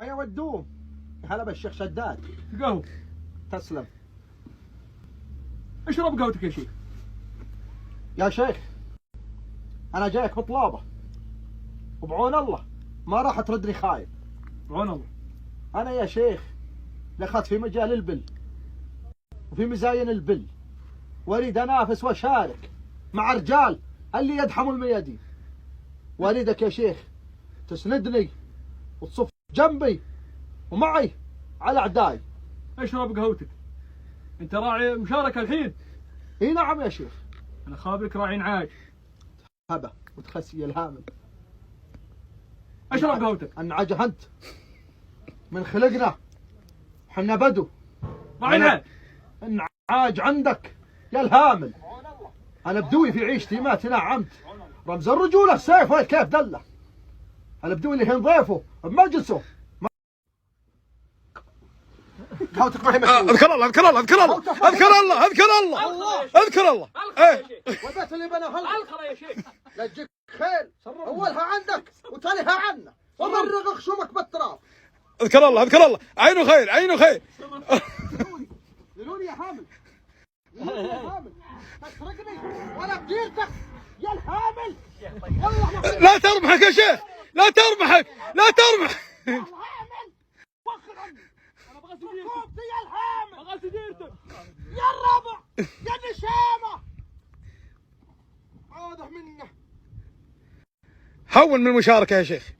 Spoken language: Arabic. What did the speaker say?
حيا ودوم. هلا بالشيخ شداد. قهوة. تسلم. اشرب قهوتك يا شيخ. يا شيخ انا جايك بطلابه وبعون الله ما راح تردني خايب. بعون الله. انا يا شيخ دخلت في مجال البل وفي مزاين البل، واريد انافس واشارك مع رجال اللي يدحموا الميادين، واريدك يا شيخ تسندني وتصف جنبي ومعي على اعدائي. اشرب قهوتك. انت راعي مشاركة الحين. اي نعم يا شيخ. انا خابرك راعي نعاج. هبه وتخسي الهامل. اشرب قهوتك. النعاج انت من خلقنا حنا بدو. راعي نعاج. النعاج عندك يا الهامل. انا بدوي في عيشتي ما تنعمت. رمز الرجوله السيف وين كيف دله. انا بدوي اللي هين ضيفه بمجلسه. اذكر الله اذكر الله اذكر الله اذكر الله اذكر الله اذكر الله. وديت اللي بنا هلا الخرا يا شيخ. لا تجيك خيل اولها عندك وتاليها عنا ومرغ خشومك بالتراب. اذكر الله اذكر الله. عينه خير عينه خير. دلوني يا هامل. دلوني يا هامل. تسرقني ولا بديرتك يا الهامل. والله لا ترمحك يا شيخ لا ترمحك لا ترمح. الهامل وخر عني. انا بغسل ديرتك. كوبتي يا الهامل. بغسل ديرتك. يا الربع يا نشامه. عوده منه. هون من المشاركة يا شيخ.